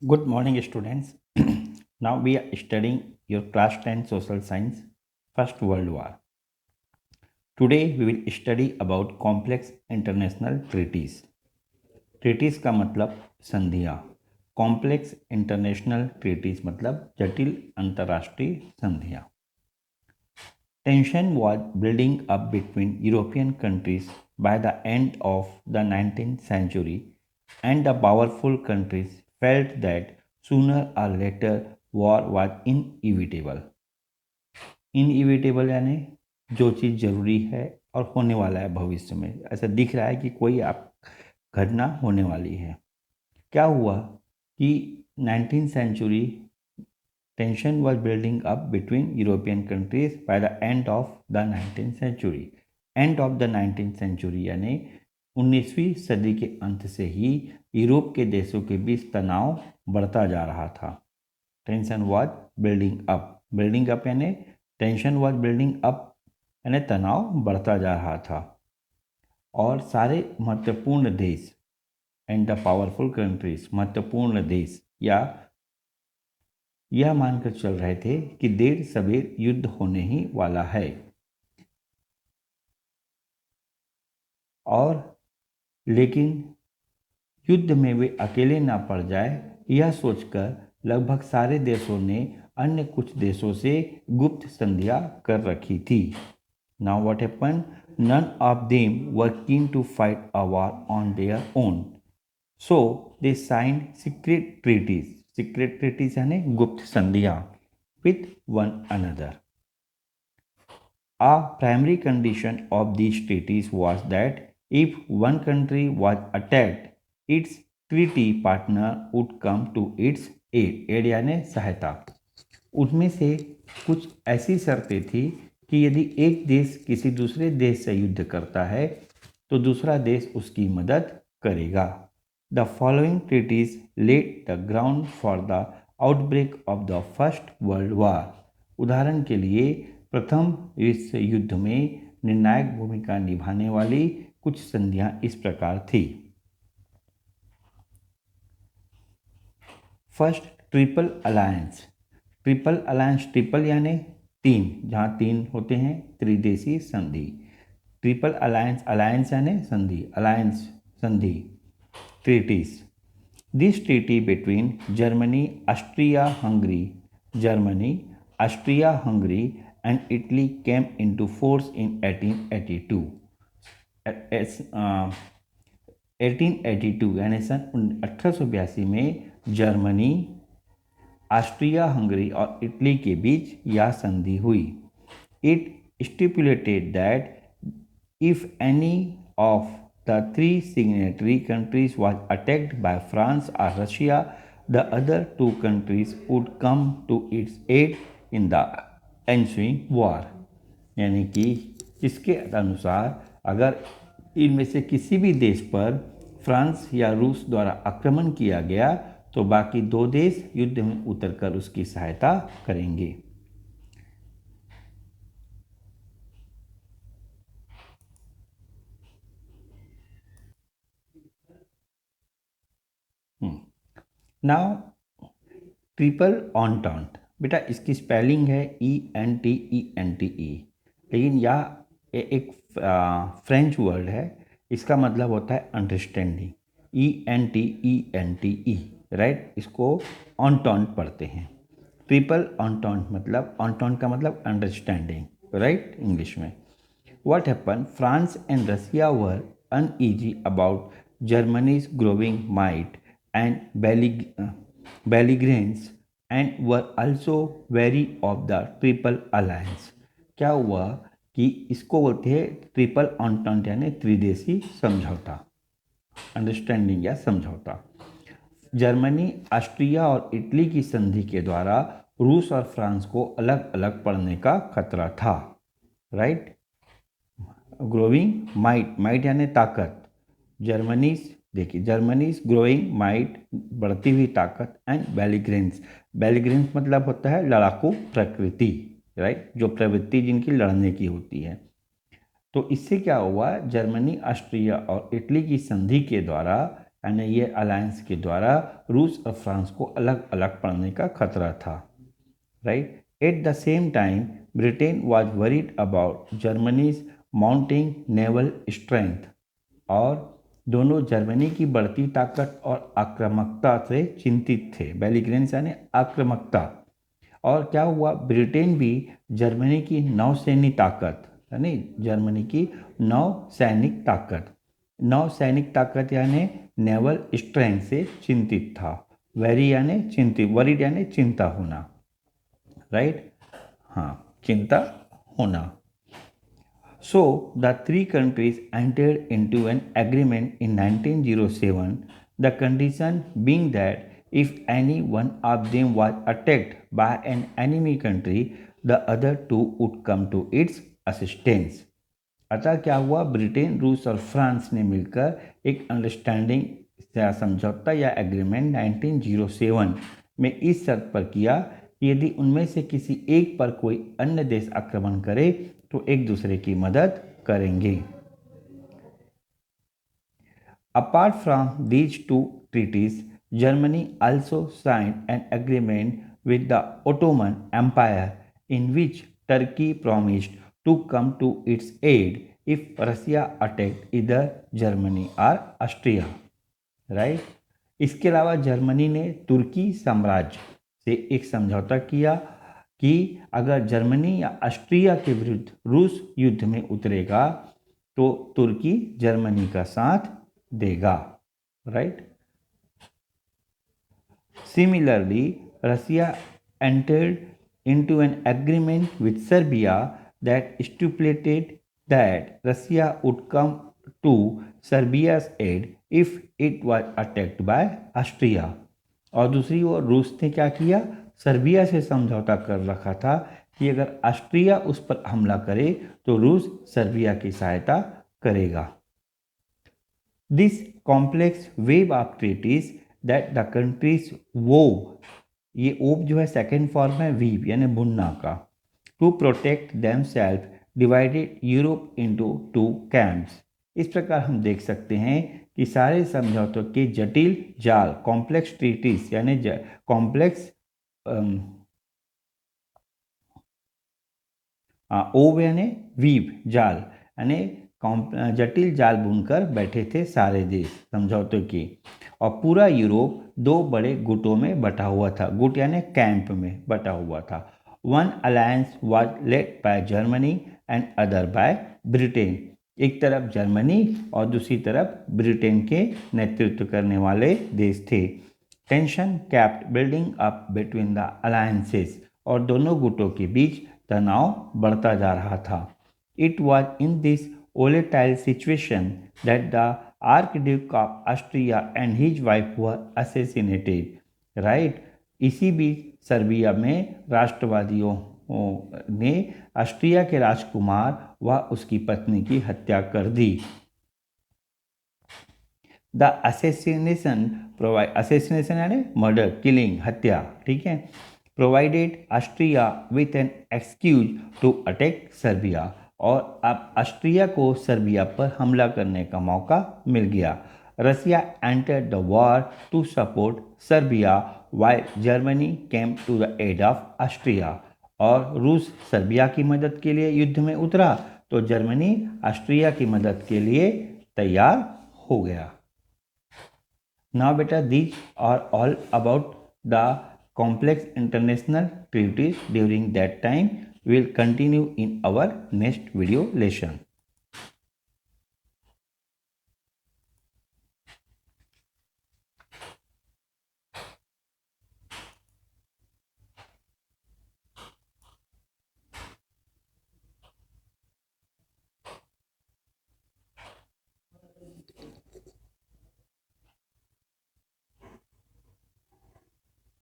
Good morning, students. Now we are studying your class 10 social science, First World War. Today we will study about complex international treaties. Treaties का मतलब संधियाँ. Complex international treaties मतलब जटिल अंतर्राष्ट्रीय संधियाँ. Tension was building up between European countries by the end of the 19th century, and the powerful countries felt that sooner or later war was inevitable. Inevitable यानी जो चीज़ ज़रूरी है और होने वाला है भविष्य में, ऐसा दिख रहा है कि कोई आप घटना होने वाली है. क्या हुआ कि 19th century tension was building up between European countries by the end of the 19th century. End of the 19th century यानी 19वीं सदी के अंत से ही यूरोप के देशों के बीच तनाव बढ़ता जा रहा था. Tension was building up. Building up यानी टेंशन वाज बिल्डिंग अप यानी तनाव बढ़ता जा रहा था और सारे महत्वपूर्ण देश एंड द पावरफुल कंट्रीज, महत्वपूर्ण देश या यह मानकर चल रहे थे कि देर सवेर युद्ध होने ही वाला है. और लेकिन युद्ध में वे अकेले ना पड़ जाए, यह सोचकर लगभग सारे देशों ने अन्य कुछ देशों से गुप्त संधियां कर रखी थी. Now what happen, none of them were keen to fight a war on their own, so they signed secret treaties. Secret treaties यानी गुप्त संधियां with one another. A primary condition of these treaties was that if one country was attacked, its treaty partner would come to its aid. Aid यानी सहायता. उनमें से कुछ ऐसी शर्तें थी कि यदि एक देश किसी दूसरे देश से युद्ध करता है तो दूसरा देश उसकी मदद करेगा. The following treaties laid the ground for the outbreak of the First World War. उदाहरण के लिए प्रथम विश्व युद्ध में निर्णायक भूमिका निभाने वाली कुछ संधियां इस प्रकार थी. First, triple alliance. Triple alliance, triple यानी तीन, जहां तीन होते हैं, त्रिदेशीय संधि. ट्रिपल अलायंस, अलायंस यानी संधि, अलायंस संधि. treaties. This treaty between Germany, Austria-Hungary, and Italy came into force in 1882. 1882 यानी सन 1882 में जर्मनी, ऑस्ट्रिया हंगरी और इटली के बीच यह संधि हुई. It stipulated that if any of the three signatory countries was attacked by France or Russia, the other two countries would come to its aid in the ensuing war. यानी कि इसके अनुसार अगर इनमें से किसी भी देश पर फ्रांस या रूस द्वारा आक्रमण किया गया तो बाकी दो देश युद्ध में उतरकर उसकी सहायता करेंगे. नाउ ट्रिपल ऑन्टॉन्ट. बेटा इसकी स्पेलिंग है ENTENTE, लेकिन यह एक फ्रेंच वर्ड है. इसका मतलब होता है अंडरस्टैंडिंग. ENTENTE, right. इसको ऑन्टॉन्ट पढ़ते हैं. ट्रिपल ऑन्टॉन्ट मतलब, ऑन्टॉन्ट का मतलब अंडरस्टैंडिंग, राइट, इंग्लिश में. What happened? France and Russia were uneasy about Germany's growing might and belligerence and were also wary of the Triple Alliance. क्या हुआ कि इसको बोलते हैं ट्रिपल ऑन्टेंट यानी त्रिदेशी समझौता, अंडरस्टैंडिंग या समझौता. जर्मनी, ऑस्ट्रिया और इटली की संधि के द्वारा रूस और फ्रांस को अलग अलग पड़ने का खतरा था, राइट. ग्रोइंग माइट, माइट यानी ताकत. जर्मनी, देखिए जर्मनीज ग्रोइंग माइट, बढ़ती हुई ताकत. एंड बेलिग्रेंस, बेलिग्रेंस मतलब होता है लड़ाकू प्रकृति, राइट, जो प्रवृत्ति जिनकी लड़ने की होती है. तो इससे क्या हुआ, जर्मनी, ऑस्ट्रिया और इटली की संधि के द्वारा यानी ये अलायंस के द्वारा रूस और फ्रांस को अलग अलग पड़ने का खतरा था, right. At the same time Britain was worried about Germany's mounting naval strength, और दोनों जर्मनी की बढ़ती ताकत और आक्रामकता से चिंतित थे। बेलिग्रेंस यानी आक्रामकता। और क्या हुआ, ब्रिटेन भी जर्मनी की नौसैनिक ताकत यानी जर्मनी की नौसैनिक ताकत यानी नेवल स्ट्रेंथ से चिंतित था। वरीड यानी चिंता होना, राइट, हाँ, चिंता होना। So the three countries entered into an agreement in 1907, the condition being that if any one of them was attacked by an enemy country, the other two would come to its assistance. अतः क्या हुआ, Britain, रूस और France ने मिलकर एक understanding या समझौता या एग्रीमेंट 1907 में इस शर्त पर किया कि यदि उनमें से किसी एक पर कोई अन्य देश आक्रमण करे तो एक दूसरे की मदद करेंगे। Apart from these two treaties, Germany also signed an agreement with the Ottoman Empire in which Turkey promised to come to its aid if Russia attacked either Germany or Austria, right? इसके अलावा Germany ने तुर्की साम्राज्य से एक समझौता किया कि अगर जर्मनी या ऑस्ट्रिया के विरुद्ध रूस युद्ध में उतरेगा तो तुर्की जर्मनी का साथ देगा, right. Similarly, Russia entered into an agreement with Serbia that stipulated that Russia would come to Serbia's aid if it was attacked by Austria। और दूसरी ओर रूस ने क्या किया, सर्बिया से समझौता कर रखा था कि अगर ऑस्ट्रिया उस पर हमला करे तो रूस सर्बिया की सहायता करेगा। This complex web of treaties that the countries wove, ये ओव जो है सेकेंड फॉर्म है वीव यानी बुनना का, to protect them self divided Europe into two camps. इस प्रकार हम देख सकते हैं कि सारे समझौतों के जटिल जाल, कॉम्प्लेक्स ट्रीटीज यानी कॉम्प्लेक्स ओव यानी वीव जाल यानी जटिल जाल बुनकर बैठे थे सारे देश समझौते की, और पूरा यूरोप दो बड़े गुटों में बटा हुआ था। गुट यानी कैंप में बटा हुआ था। One alliance was led by Germany and other by Britain. एक तरफ जर्मनी और दूसरी तरफ ब्रिटेन के नेतृत्व करने वाले देश थे। Tension kept building up between the alliances, और दोनों गुटों के बीच तनाव बढ़ता जा रहा था। It was in this volatile situation that the Archduke of Austria and his wife were assassinated, right? इसी बीच सर्बिया में राष्ट्रवादियों ने ऑस्ट्रिया के राजकुमार व उसकी पत्नी की हत्या कर दी। द assassination यानी मर्डर, किलिंग, हत्या, ठीक है, provided Austria with an excuse to attack Serbia, और अब ऑस्ट्रिया को सर्बिया पर हमला करने का मौका मिल गया। Russia entered the war to support Serbia while Germany came to the aid of Austria, और रूस सर्बिया की मदद के लिए युद्ध में उतरा तो जर्मनी ऑस्ट्रिया की मदद के लिए तैयार हो गया। नाउ बेटा these are all about the complex international treaties during that time. We will continue in our next video lesson.